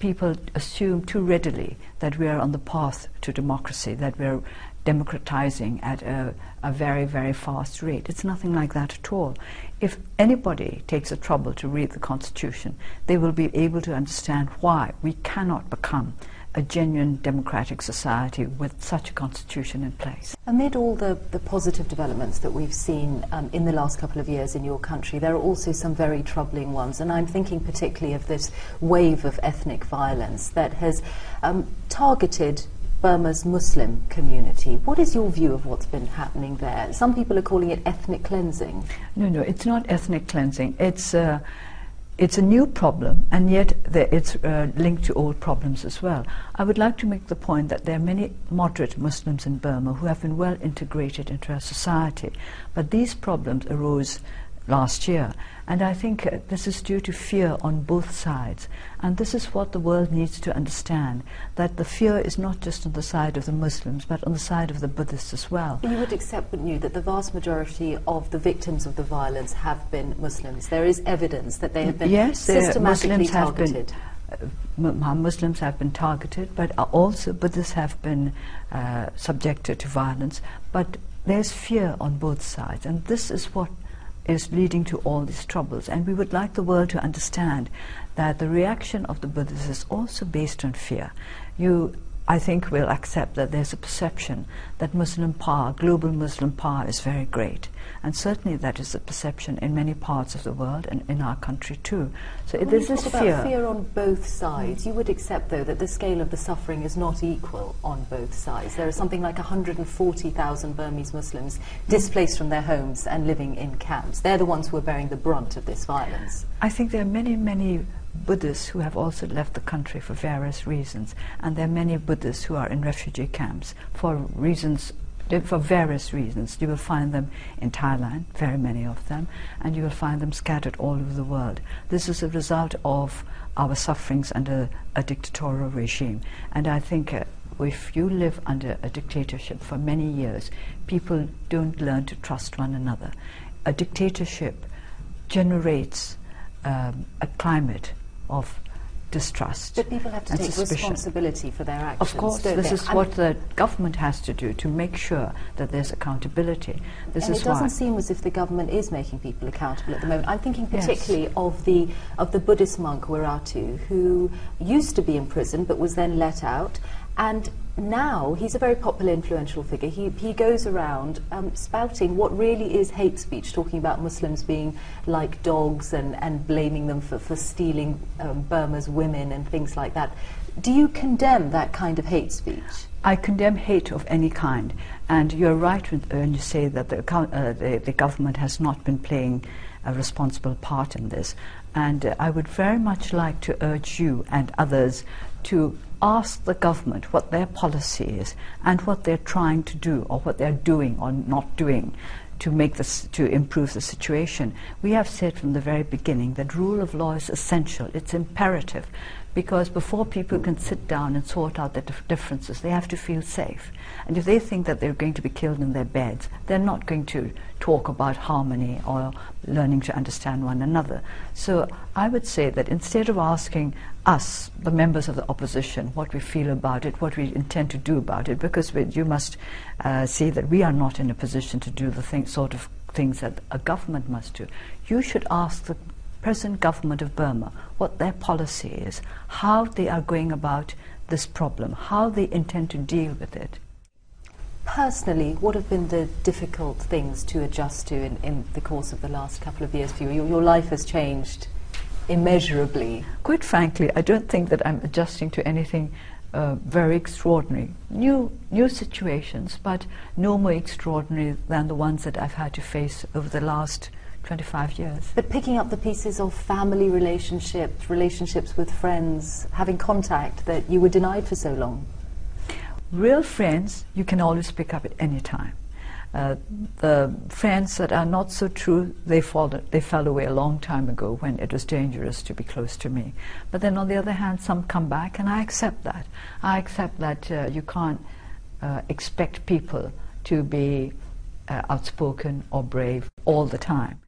people assume too readily that we are on the path to democracy, that we're democratizing at a very, very fast rate. It's nothing like that at all. If anybody takes the trouble to read the Constitution, they will be able to understand why we cannot become a genuine democratic society with such a constitution in place. Amid all the positive developments that we've seen in the last couple of years in your country, there are also some very troubling ones, and I'm thinking particularly of this wave of ethnic violence that has targeted Burma's Muslim community. What is your view of what's been happening there? Some people are calling it ethnic cleansing. No, it's not ethnic cleansing. It's a new problem, and yet it's linked to old problems as well. I would like to make the point that there are many moderate Muslims in Burma who have been well integrated into our society, but these problems arose last year, and I think this is due to fear on both sides, and this is what the world needs to understand, that the fear is not just on the side of the Muslims but on the side of the Buddhists as well. You would accept, wouldn't you, that the vast majority of the victims of the violence have been Muslims? There is evidence that they have been systematically targeted. Muslims have been targeted, but also Buddhists have been subjected to violence, but there's fear on both sides, and this is what is leading to all these troubles. And we would like the world to understand that the reaction of the Buddhists is also based on fear. You, I think, will accept that there's a perception that Muslim power, global Muslim power, is very great. And certainly that is the perception in many parts of the world and in our country too. So there's this fear. Fear on both sides. You would accept, though, that the scale of the suffering is not equal on both sides. There are something like 140,000 Burmese Muslims displaced from their homes and living in camps. They're the ones who are bearing the brunt of this violence. I think there are many, many Buddhists who have also left the country for various reasons, and there are many Buddhists who are in refugee camps for various reasons. You will find them in Thailand, very many of them, and you will find them scattered all over the world. This is a result of our sufferings under a dictatorial regime, and I think if you live under a dictatorship for many years, people don't learn to trust one another. A dictatorship generates a climate of distrust. But people have to take responsibility for their actions. Of course, this is what the government has to do, to make sure that there's accountability. This and is it doesn't seem as if the government is making people accountable at the moment. I'm thinking particularly of the Buddhist monk Wiratu, who used to be in prison but was then let out, and now he's a very popular, influential figure. He goes around spouting what really is hate speech, talking about Muslims being like dogs and blaming them for stealing Burma's women and things like that. Do you condemn that kind of hate speech? I condemn hate of any kind, and you're right when you say that the government has not been playing a responsible part in this. And I would very much like to urge you and others to ask the government what their policy is and what they're trying to do, or what they're doing or not doing to improve the situation. We have said from the very beginning that rule of law is essential, it's imperative, because before people can sit down and sort out their differences, they have to feel safe. And if they think that they're going to be killed in their beds, they're not going to talk about harmony or learning to understand one another. So I would say that instead of asking us, the members of the opposition, what we feel about it, what we intend to do about it, because you must see that we are not in a position to do the sort of things that a government must do. You should ask the present government of Burma what their policy is, how they are going about this problem, how they intend to deal with it. Personally, what have been the difficult things to adjust to in the course of the last couple of years for you? Your life has changed immeasurably. Quite frankly, I don't think that I'm adjusting to anything very extraordinary. New situations, but no more extraordinary than the ones that I've had to face over the last 25 years. But picking up the pieces of family relationships, relationships with friends, having contact that you were denied for so long. Real friends you can always pick up at any time. The friends that are not so true, they fell away a long time ago when it was dangerous to be close to me. But then on the other hand, some come back, and I accept that. I accept that you can't expect people to be outspoken or brave all the time.